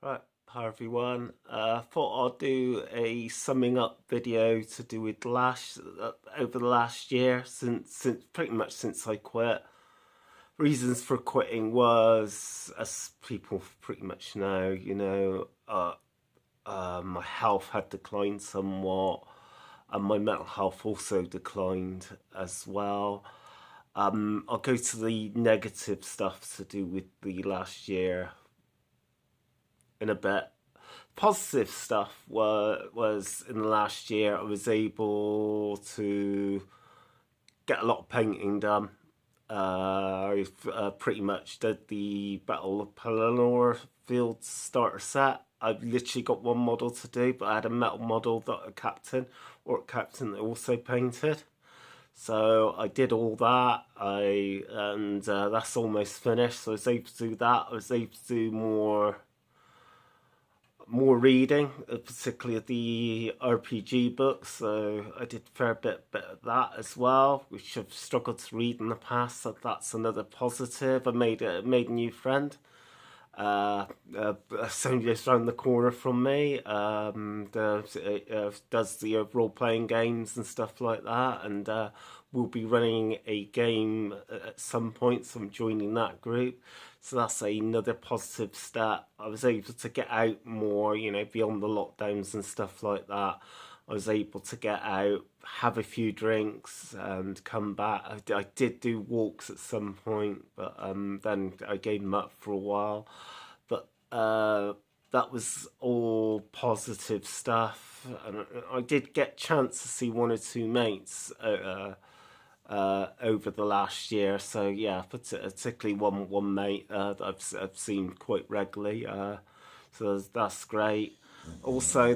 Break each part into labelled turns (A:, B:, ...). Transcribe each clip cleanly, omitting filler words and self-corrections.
A: Right, hi everyone. Thought I'd do a summing up video to do with over the last year since pretty much since I quit. Reasons for quitting was, as people pretty much know, my health had declined somewhat, and my mental health also declined as well. I'll go to the negative stuff to do with the last year in a bit. Positive stuff was in the last year I was able to get a lot of painting done. I pretty much did the Battle of Pelennor Field starter set. I've literally got one model to do, but I had a metal model that Orc Captain that also painted. So I did all that. That's almost finished. So I was able to do that. I was able to do more reading, particularly of the RPG books. So I did a fair bit of that as well, which I've struggled to read in the past. So that's another positive. I made a new friend. Somebody lives around the corner from me. Does the role playing games and stuff like that, and we'll be running a game at some point. So I'm joining that group. So that's another positive step. I was able to get out more, beyond the lockdowns and stuff like that. I was able to get out, have a few drinks, and come back. I did do walks at some point, but then I gave them up for a while. But that was all positive stuff. And I did get a chance to see one or two mates over the last year. So yeah, particularly one mate that I've seen quite regularly. So that's great. Also,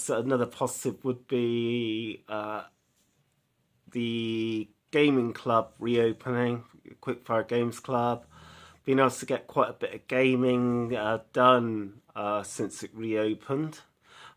A: another positive would be the gaming club reopening, Quickfire Games Club. Been able to get quite a bit of gaming done since it reopened.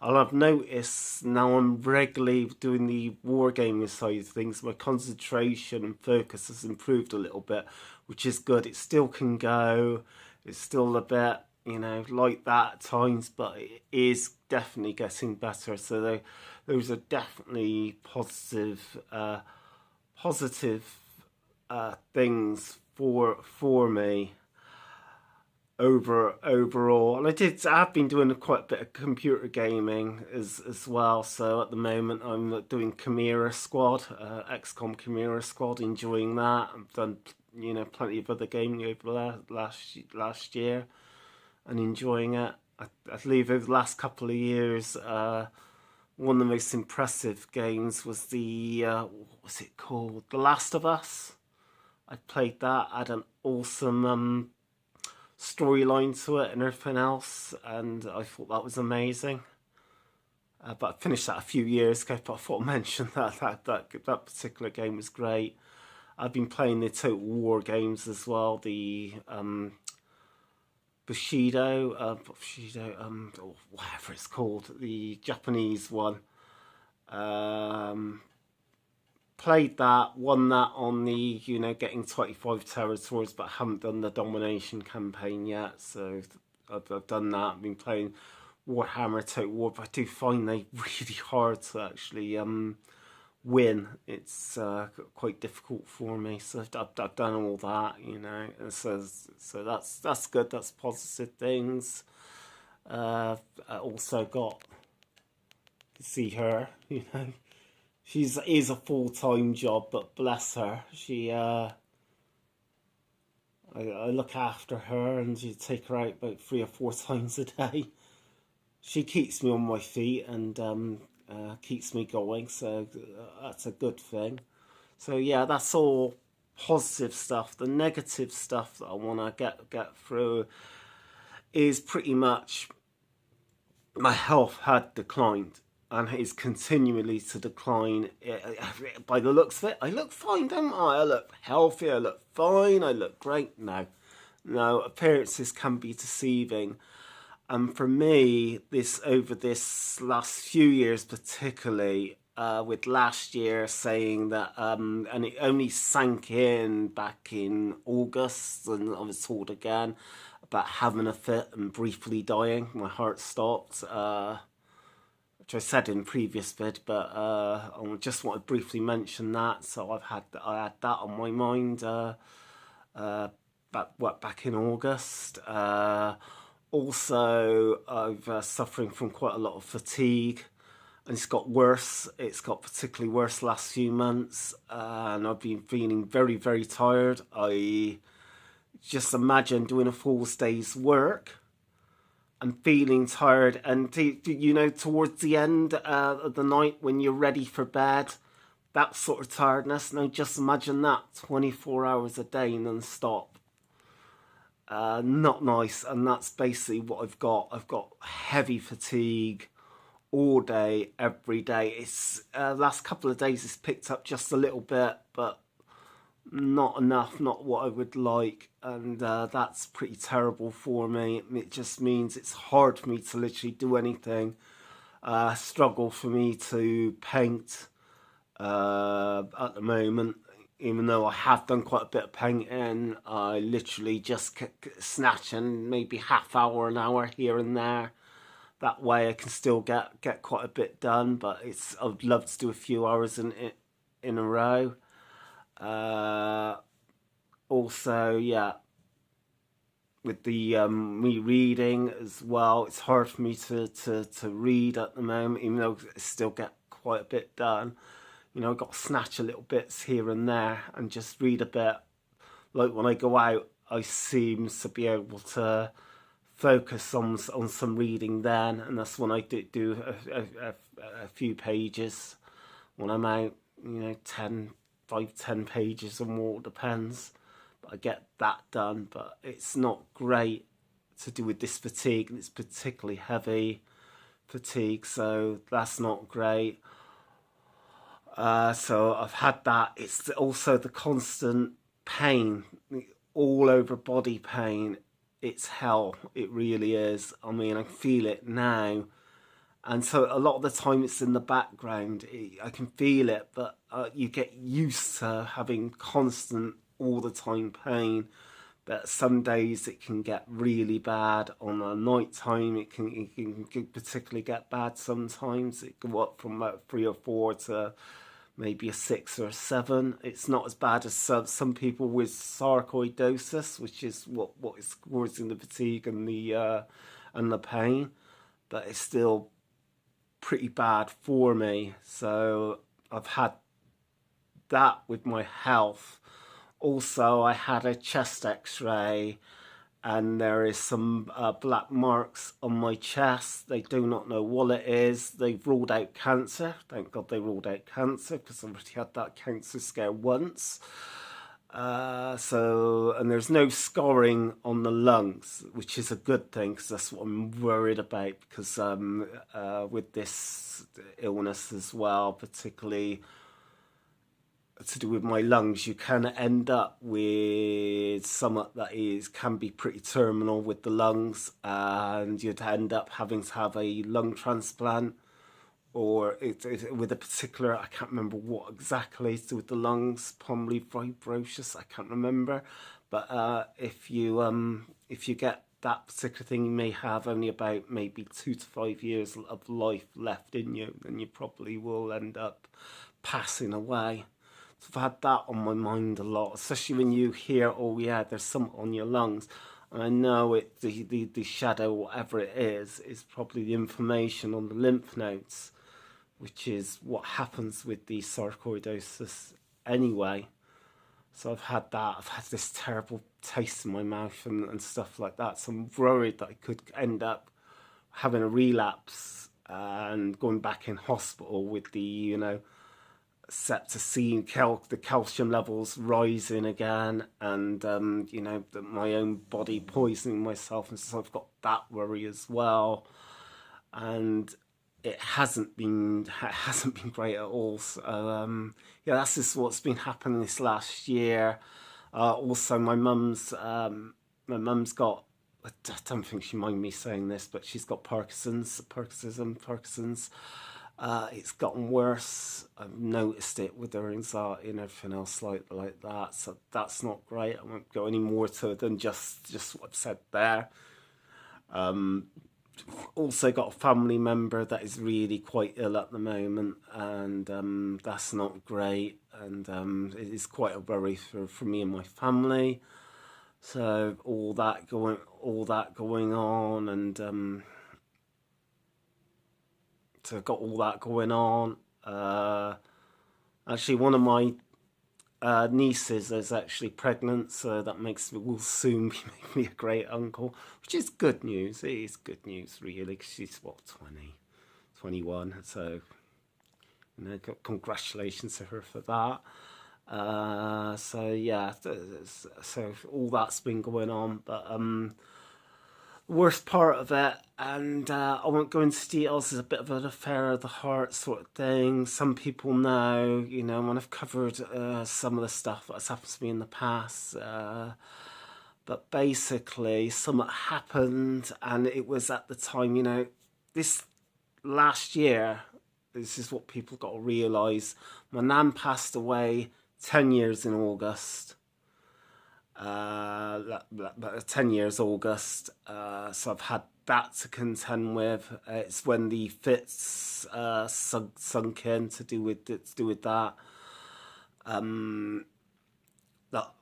A: I've noticed now I'm regularly doing the wargaming side of things. My concentration and focus has improved a little bit, which is good. It still can go. It's still a bit, like that at times, but it is definitely getting better. So those are definitely positive things for me overall. And I've been doing quite a bit of computer gaming as well. So at the moment I'm doing Chimera Squad, XCOM Chimera Squad, enjoying that. I've done plenty of other gaming over the last year and enjoying it. I believe over the last couple of years, one of the most impressive games was what was it called? The Last of Us. I played that. I had an awesome storyline to it and everything else, and I thought that was amazing. But I finished that a few years ago. But I thought I mentioned that particular game was great. I've been playing the Total War games as well. The or whatever it's called, the Japanese one. Played that, won that on the, getting 25 territories, but I haven't done the domination campaign yet. So I've done that. I've been playing Warhammer Total War, but I do find they really hard to actually win. It's quite difficult for me. So I've done all that, and so that's good. That's positive things. I also got to see her, She's is a full-time job, but bless her, I look after her and you take her out about 3 or 4 times a day. She keeps me on my feet and keeps me going, so that's a good thing. So yeah, that's all positive stuff. The negative stuff that I want to get through is pretty much my health had declined and is continually to decline. By the looks of it, I look fine, don't I? I look healthy, I look fine, I look great. No, appearances can be deceiving. And for me, over this last few years particularly, with last year saying that, and it only sank in back in August, and I was told again about having a fit and briefly dying. My heart stopped, which I said in previous vid, but I just want to briefly mention that. So I had that on my mind back in August. Also, I've suffering from quite a lot of fatigue, and it's got worse. It's got particularly worse last few months, and I've been feeling very, very tired. I just imagine doing a full day's work and feeling tired, and towards the end of the night when you're ready for bed, that sort of tiredness. Now just imagine that 24 hours a day non-stop. Not nice, and that's basically what I've got. I've got heavy fatigue all day, every day. It's last couple of days it's picked up just a little bit, but not enough, not what I would like, and that's pretty terrible for me. It just means it's hard for me to literally do anything. Struggle for me to paint at the moment, even though I have done quite a bit of painting. I literally just snatching maybe half hour, an hour here and there. That way I can still get quite a bit done, but I'd love to do a few hours in a row. Also, yeah, with the me reading as well, it's hard for me to read at the moment, even though I still get quite a bit done. I've got to snatch a little bits here and there and just read a bit. Like when I go out, I seem to be able to focus on some reading then, and that's when I do a few pages when I'm out. 5-10 pages or more, depends. But I get that done. But it's not great to do with this fatigue, and it's particularly heavy fatigue, so that's not great. So I've had that. It's also the constant pain, all over body pain. It's hell. It really is. I mean, I feel it now. And so a lot of the time it's in the background. I can feel it, but you get used to having constant, all the time pain. But some days it can get really bad. On a night time, it can particularly get bad sometimes. It can go up from about 3 or 4 to maybe a 6 or a 7. It's not as bad as some people with sarcoidosis, which is what is causing the fatigue and the pain. But it's still pretty bad for me. So I've had that with my health. Also, I had a chest x-ray, and there is some black marks on my chest. They do not know what it is. They've ruled out cancer. Thank God they ruled out cancer, because I've already had that cancer scare once. And there's no scarring on the lungs, which is a good thing, because that's what I'm worried about, because with this illness as well, particularly to do with my lungs, you can end up with something that can be pretty terminal with the lungs, and you'd end up having to have a lung transplant, or with a particular, I can't remember what exactly to do with the lungs, pulmonary fibrosis, I can't remember. But if you get that particular thing, you may have only about maybe 2 to 5 years of life left in you, and you probably will end up passing away. So I've had that on my mind a lot, especially when you hear, oh yeah, there's something on your lungs. And I know the shadow, whatever it is probably the inflammation on the lymph nodes, which is what happens with the sarcoidosis anyway. So I've had that. I've had this terrible taste in my mouth and stuff like that. So I'm worried that I could end up having a relapse and going back in hospital with the, septicemia, the calcium levels rising again, and my own body poisoning myself, and so I've got that worry as well. And it hasn't been great at all. So that's just what's been happening this last year. Also, my mum's got, I don't think she mind me saying this, but she's got Parkinson's. It's gotten worse. I've noticed it with her anxiety and everything else like that. So that's not great. I won't go any more to it than just what I've said there. Also got a family member that is really quite ill at the moment, and that's not great. And it is quite a worry for me and my family. So all that going on, and so I've got all that going on. Actually, one of my nieces is actually pregnant, so that makes me will soon be making me a great uncle, which is good news. It is good news, really, because she's what 20, 21. So congratulations to her for that. So yeah, so all that's been going on, but worst part of it, and I won't go into details, is a bit of an affair of the heart sort of thing. Some people know, when I've covered some of the stuff that's happened to me in the past. But basically, something happened, and it was at the time, this last year, this is what people got to realise. My nan passed away 10 years in August. 10 years August, so I've had that to contend with. It's when the fits sunk in to do with that. That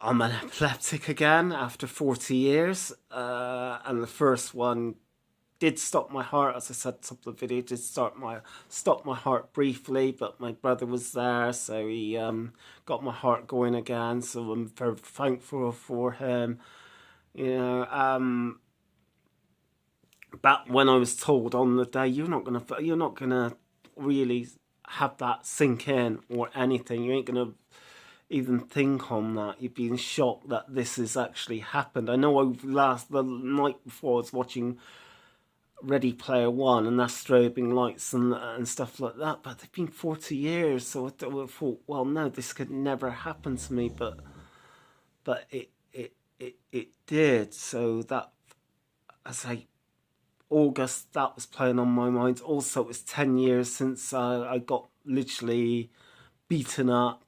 A: I'm an epileptic again after 40 years, and the first one did stop my heart, as I said at the top of the video. Did stop my heart briefly, but my brother was there, so he got my heart going again. So I'm very thankful for him. Back when I was told on the day, you're not gonna really have that sink in or anything. You ain't gonna even think on that. You'd be in shock that this has actually happened. I know the night before I was watching Ready Player One, and that's strobing lights and stuff like that. But they've been 40 years, so I thought, well, no, this could never happen to me. But it did. So that, as August, that was playing on my mind. Also, it was 10 years since I got literally beaten up,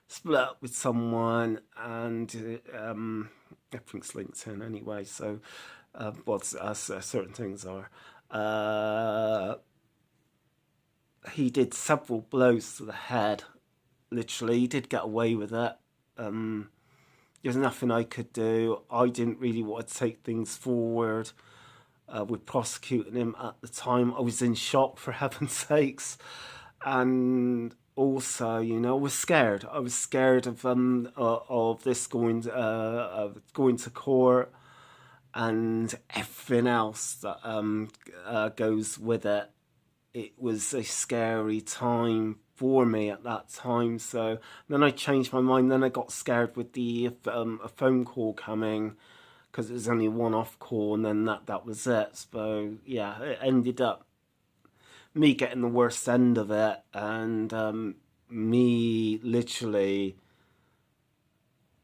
A: split up with someone, and everything's linked in anyway. So. Certain things are. He did several blows to the head. Literally, he did get away with it. There's nothing I could do. I didn't really want to take things forward with prosecuting him at the time. I was in shock, for heaven's sakes, and also, I was scared. I was scared of this going to court, and everything else that goes with it. It was a scary time for me at that time. So then I changed my mind. Then I got scared with a phone call coming, because it was only a one-off call, and then that was it. So yeah, it ended up me getting the worst end of it, and me literally,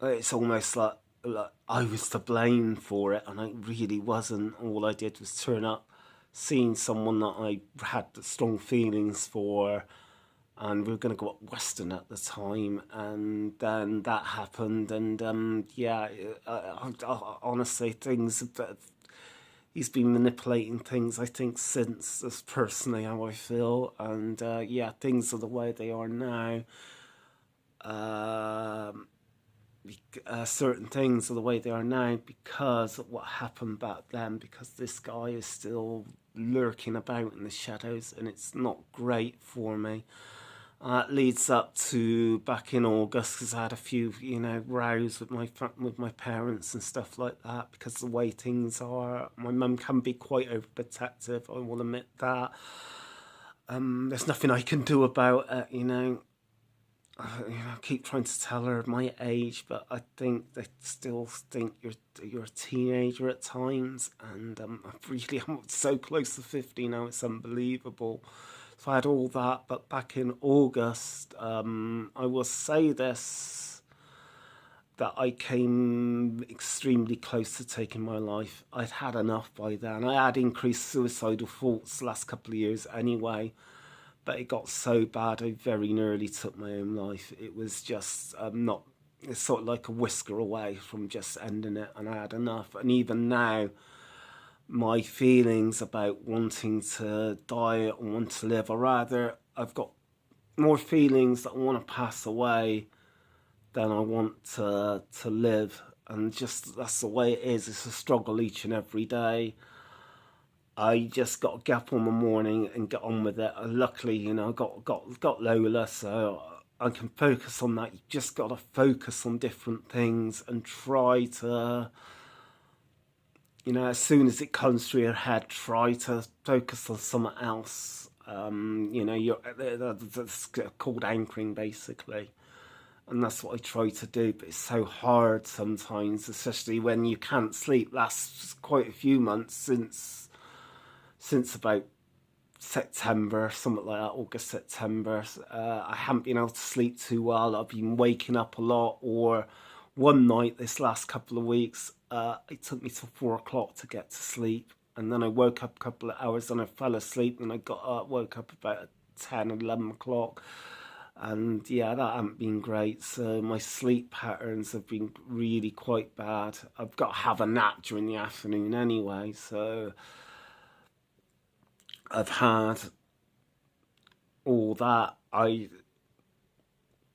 A: it's almost like I was to blame for it, and I really wasn't. All I did was turn up, seeing someone that I had strong feelings for, and we were going to go up Western at the time, and then that happened, and honestly, he's been manipulating things, I think, since. That's personally how I feel, and things are the way they are now. Certain things are the way they are now because of what happened back then, because this guy is still lurking about in the shadows, and it's not great for me. It leads up to back in August, because I had a few, rows with my parents and stuff like that, because the way things are. My mum can be quite overprotective, I will admit that. There's nothing I can do about it, I keep trying to tell her my age, but I think they still think you're a teenager at times, and I'm so close to 50 now, it's unbelievable. So I had all that, but back in August, I will say this, that I came extremely close to taking my life. I'd had enough by then. I had increased suicidal thoughts the last couple of years anyway. but it got so bad I very nearly took my own life. It was just not. It's sort of like a whisker away from just ending it, and I had enough. And even now, my feelings about wanting to die and want to live, or rather, I've got more feelings that I want to pass away than I want to live. And just that's the way it is. It's a struggle each and every day. I just got to get up in the morning and get on with it. And luckily, I got Lola, so I can focus on that. You just got to focus on different things and try to, as soon as it comes through your head, try to focus on something else. That's called anchoring, basically. And that's what I try to do, but it's so hard sometimes, especially when you can't sleep. Last quite a few months since about September, something like that, August, September. I haven't been able to sleep too well. I've been waking up a lot, or one night this last couple of weeks, it took me till 4 o'clock to get to sleep. And then I woke up a couple of hours and I fell asleep, and I got up, woke up about 10, 11 o'clock. And yeah, that hasn't been great. So my sleep patterns have been really quite bad. I've got to have a nap during the afternoon anyway. So I've had all that.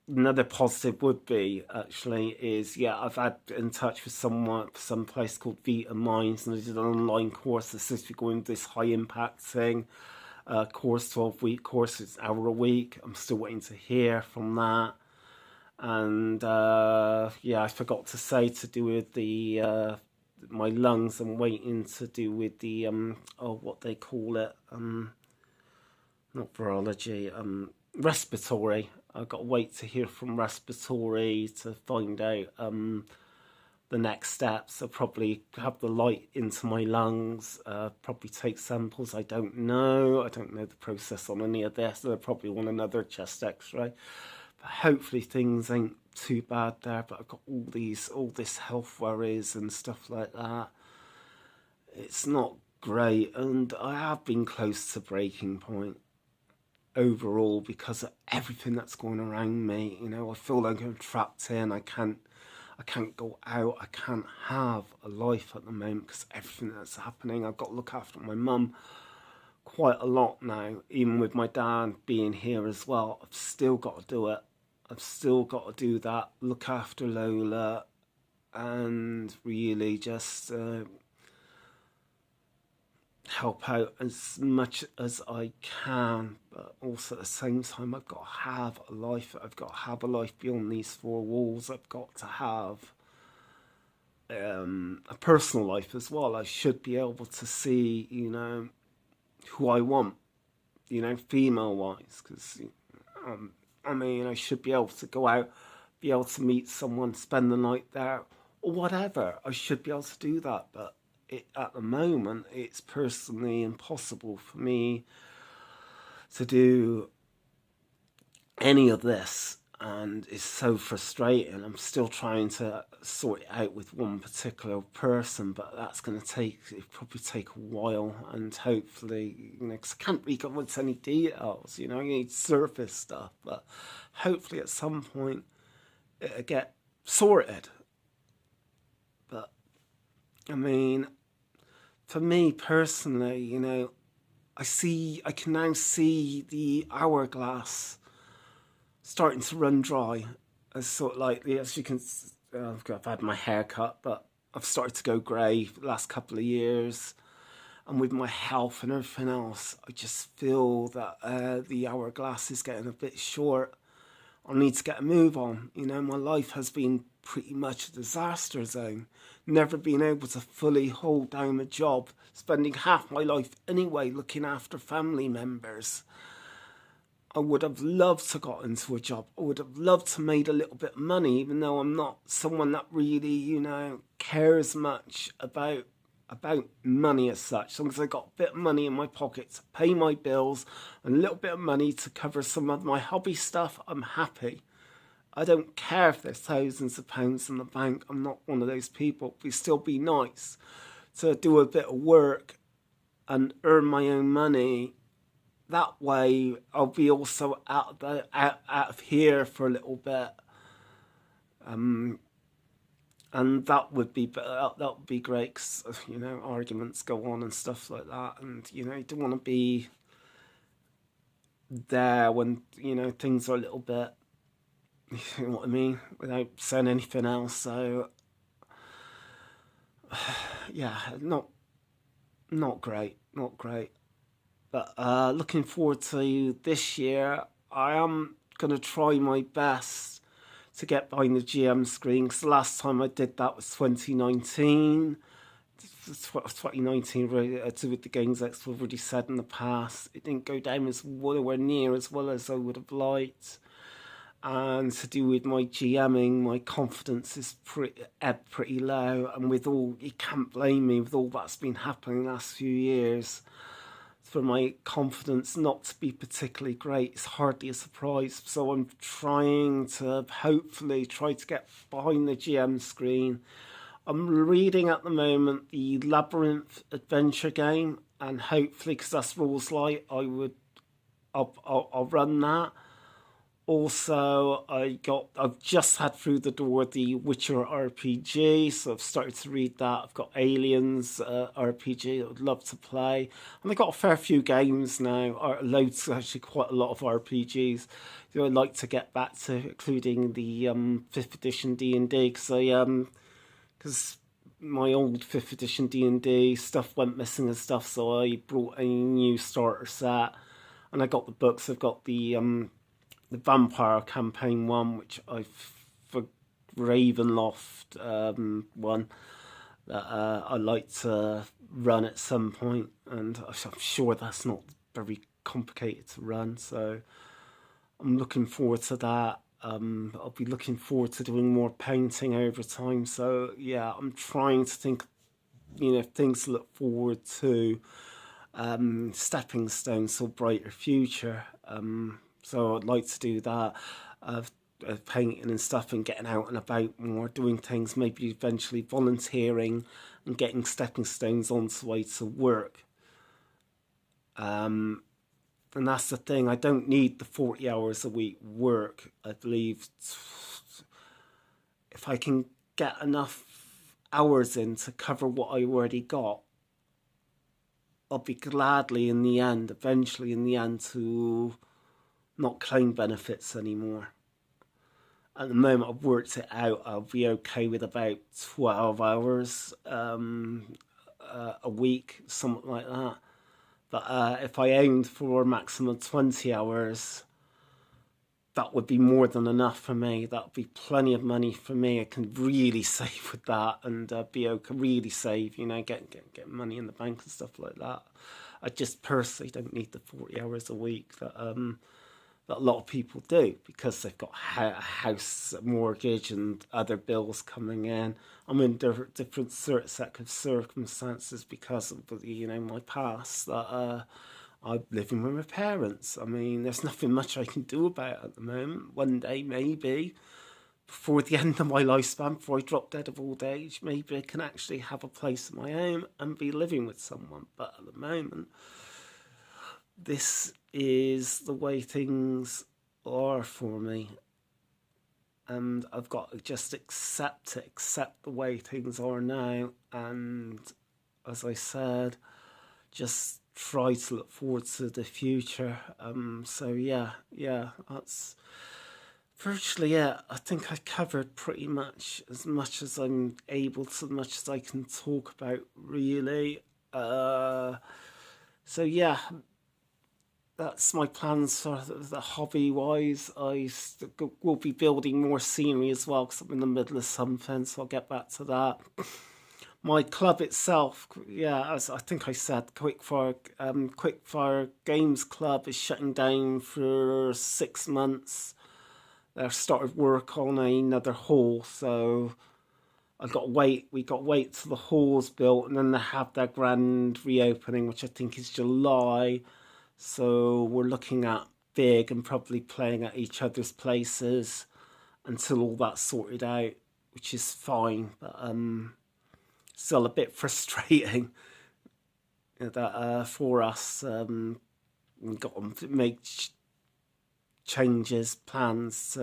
A: Another positive would be actually is, I've had in touch with some place called Vita Minds, and I did an online course that's supposed to be going this high impact thing. Course, 12-week course, it's an hour a week. I'm still waiting to hear from that. And I forgot to say, to do with the my lungs, I'm waiting to do with the what they call it, not virology, respiratory. I've got to wait to hear from respiratory to find out the next steps. I'll probably have the light into my lungs, probably take samples. I don't know the process on any of this. I'll probably want another chest x-ray, but hopefully things ain't too bad there. But I've got all this health worries and stuff like that. It's not great, and I have been close to breaking point overall because of everything that's going around me. I feel like I'm trapped in. I can't go out. I can't have a life at the moment because everything that's happening. I've got to look after my mum quite a lot now. Even with my dad being here as well, I've still got to do it. I've still got to do that. Look after Lola and really just help out as much as I can. But also at the same time, I've got to have a life. I've got to have a life beyond these four walls. I've got to have a personal life as well. I should be able to see, who I want, female-wise. Because, I should be able to go out, be able to meet someone, spend the night there, or whatever. I should be able to do that, but at the moment, it's personally impossible for me to do any of this, and it's so frustrating. I'm still trying to sort it out with one particular person, but that's going to probably take a while, and hopefully, because I can't really go into any details, you need surface stuff, but hopefully at some point it'll get sorted. But, for me personally, I can now see the hourglass starting to run dry. As sort of like, as you can, I've had my hair cut, but I've started to go grey for the last couple of years. And with my health and everything else, I just feel that the hourglass is getting a bit short. I need to get a move on. My life has been pretty much a disaster zone. Never been able to fully hold down a job, spending half my life anyway looking after family members. I would have loved to got into a job. I would have loved to made a little bit of money, even though I'm not someone that really, cares much about money as such. As long as I got a bit of money in my pocket to pay my bills and a little bit of money to cover some of my hobby stuff, I'm happy. I don't care if there's thousands of pounds in the bank. I'm not one of those people. It'd still be nice to do a bit of work and earn my own money that way I'll be also out of here for a little bit, and that would be great. 'Cause, you know, arguments go on and stuff like that, and you know, you don't want to be there when, you know, things are a little bit, you know what I mean, without saying anything else. So yeah, not great, not great. But looking forward to this year. I am gonna try my best to get behind the GM screen, because the last time I did that was 2019. 2019, really, to with the Games Expo, I've already said in the past, it didn't go down as nowhere near as well as I would have liked. And to do with my GMing, my confidence is pretty low. And with all, you can't blame me with all that's been happening the last few years, for my confidence not to be particularly great. It's hardly a surprise. So I'm trying to hopefully try to get behind the GM screen. I'm reading at the moment the Labyrinth adventure game, and hopefully, because that's rules light, I'll run that. Also, I've just had through the door the Witcher RPG, so I've started to read that. I've got Aliens RPG I would love to play, and I've got a fair few games now, or loads, actually quite a lot of RPGs that I'd like to get back to, including the 5th edition D&D, because my old 5th edition D&D stuff went missing and stuff, so I brought a new starter set, and I got the books. I've got the Vampire Campaign 1, which for Ravenloft one that I like to run at some point, and I'm sure that's not very complicated to run, so I'm looking forward to that. I'll be looking forward to doing more painting over time, so yeah, I'm trying to think, you know, things to look forward to, stepping stones for a brighter future. So I'd like to do that, of painting and stuff, and getting out and about more, doing things, maybe eventually volunteering and getting stepping stones on the way to work. And that's the thing, I don't need the 40 hours a week work. I believe if I can get enough hours in to cover what I already got, I'll be gladly eventually in the end, to not claim benefits anymore. At the moment, I've worked it out. I'll be okay with about 12 hours a week, something like that. But if I aimed for a maximum 20 hours, that would be more than enough for me. That would be plenty of money for me. I can really save with that, and be okay, really save, you know, get money in the bank and stuff like that. I just personally don't need the 40 hours a week that a lot of people do, because they've got a house, a mortgage, and other bills coming in. I'm in different set of circumstances because of, you know, my past, that I'm living with my parents. I mean, there's nothing much I can do about it at the moment. One day, maybe, before the end of my lifespan, before I drop dead of old age, maybe I can actually have a place of my own and be living with someone. But at the moment, this is the way things are for me, and I've got to just accept the way things are now, and as I said, just try to look forward to the future. So yeah, that's virtually it. I think I covered pretty much as I'm able to, as much as I can talk about, really. So yeah, that's my plans for the hobby wise. I will be building more scenery as well, because I'm in the middle of something, so I'll get back to that. My club itself, yeah, as I think I said, Quickfire Games Club is shutting down for 6 months. They've started work on another hall, so we got to wait till the hall's built, and then they have their grand reopening, which I think is July. So we're looking at big and probably playing at each other's places until all that's sorted out, which is fine, but still a bit frustrating that for us, we've got to make changes, plans,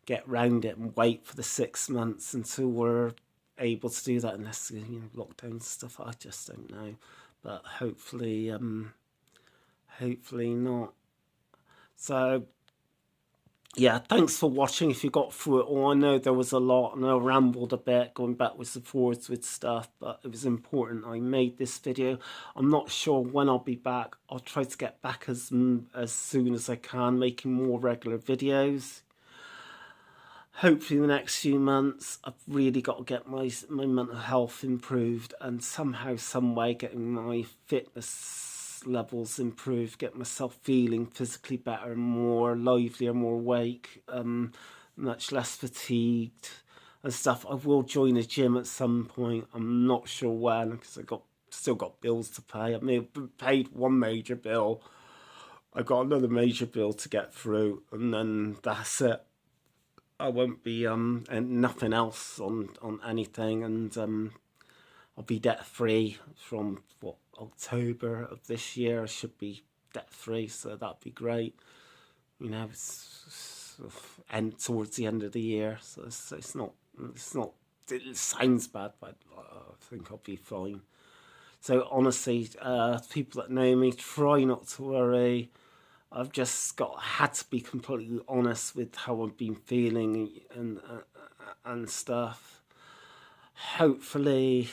A: get round it and wait for the 6 months until we're able to do that, unless, lockdowns and stuff. I just don't know, but hopefully not. So yeah, thanks for watching. If you got through it all, I know there was a lot and I rambled a bit going backwards and forwards with stuff, but it was important I made this video. I'm not sure when I'll be back. I'll try to get back as soon as I can, making more regular videos. Hopefully the next few months. I've really got to get my mental health improved, and somehow, some way, getting my fitness levels improved, get myself feeling physically better, more livelier, more awake, much less fatigued and stuff. I will join a gym at some point. I'm not sure when, because still got bills to pay. I may have paid one major bill. I got another major bill to get through, and then that's it. I won't be and nothing else on anything, and I'll be debt free from October of this year. I should be debt free, so that'd be great. It's end towards the end of the year, so it's not. It sounds bad, but I think I'll be fine. So honestly, people that know me, try not to worry. I've just had to be completely honest with how I've been feeling and stuff. Hopefully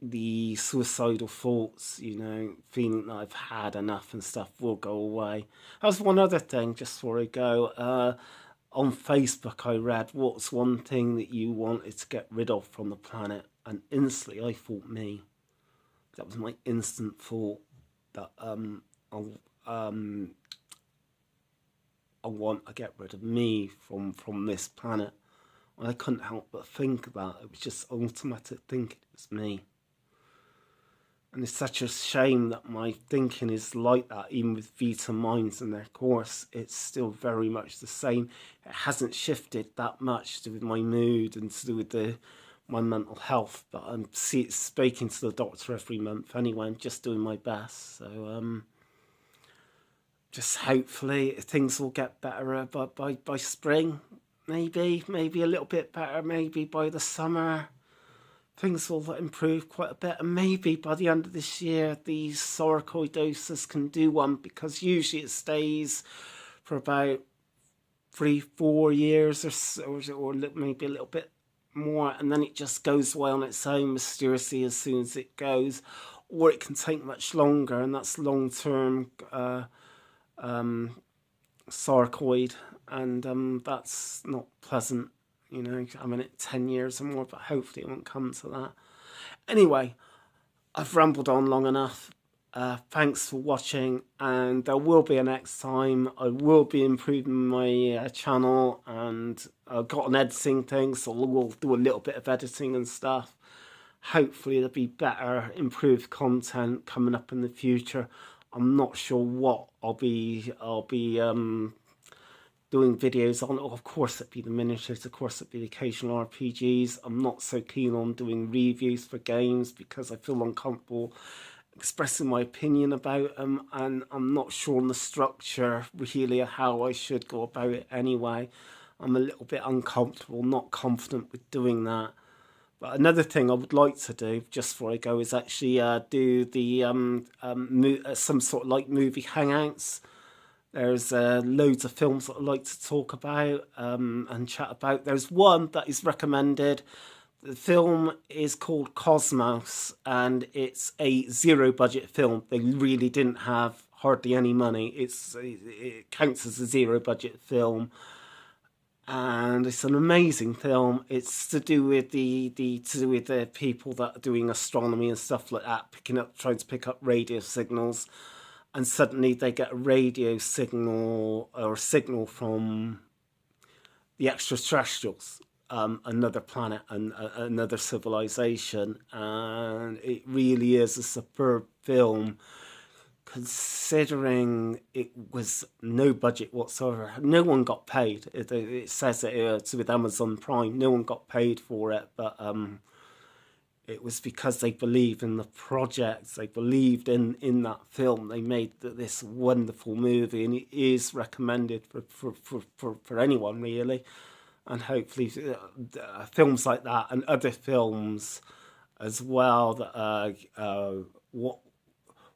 A: the suicidal thoughts, feeling that I've had enough and stuff, will go away. That was one other thing, just before I go. On Facebook I read, what's one thing that you wanted to get rid of from the planet? And instantly I thought me. That was my instant thought, that I want to get rid of me from this planet. And I couldn't help but think that. It was just automatic thinking, it was me. And it's such a shame that my thinking is like that, even with Vita Minds and their course. It's still very much the same. It hasn't shifted that much to do with my mood and to do with my mental health. But I'm speaking to the doctor every month anyway. I'm just doing my best. So just hopefully things will get better by spring. Maybe a little bit better. Maybe by the summer things will improve quite a bit, and maybe by the end of this year these sarcoidosis can do one, because usually it stays for about 3-4 years or maybe a little bit more, and then it just goes away on its own mysteriously as soon as it goes, or it can take much longer, and that's long-term sarcoid, and that's not pleasant. I'm in it 10 years or more, but hopefully it won't come to that. Anyway, I've rambled on long enough. Thanks for watching, and there will be a next time. I will be improving my channel, and I've got an editing thing, so we'll do a little bit of editing and stuff. Hopefully there'll be better, improved content coming up in the future. I'm not sure what I'll be doing videos on. Of course it'd be the miniatures, of course it'd be the occasional RPGs. I'm not so keen on doing reviews for games because I feel uncomfortable expressing my opinion about them, and I'm not sure on the structure really how I should go about it anyway. I'm a little bit uncomfortable, not confident with doing that. But another thing I would like to do, just before I go, is actually do the some sort of like movie hangouts. There's loads of films that I'd like to talk about and chat about. There's one that is recommended. The film is called Cosmos, and it's a zero-budget film. They really didn't have hardly any money. It counts as a zero-budget film, and it's an amazing film. It's to do with the people that are doing astronomy and stuff like that, trying to pick up radio signals. And suddenly they get a radio signal or a signal from the extraterrestrials, another planet and another civilization. And it really is a superb film, considering it was no budget whatsoever. No one got paid. It says it's with Amazon Prime. No one got paid for it, but it was because they believed in the project, they believed in that film. They made this wonderful movie, and it is recommended for anyone, really. And hopefully, films like that and other films as well that what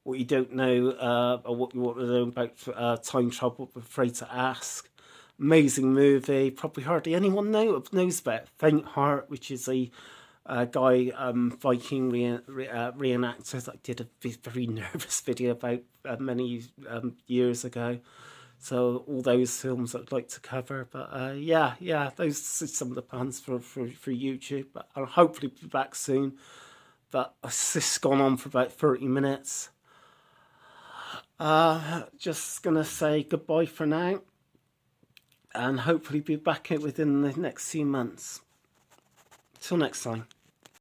A: you don't know, or what you want to know about time travel, but afraid to ask. Amazing movie. Probably hardly anyone knows about Faint Heart, which is a guy, Viking reenactor that did a very nervous video about many years ago. So all those films I'd like to cover, but yeah, those are some of the plans for YouTube. But I'll hopefully be back soon. But this has gone on for about 30 minutes. Just gonna say goodbye for now, and hopefully be back within the next few months. Till next time.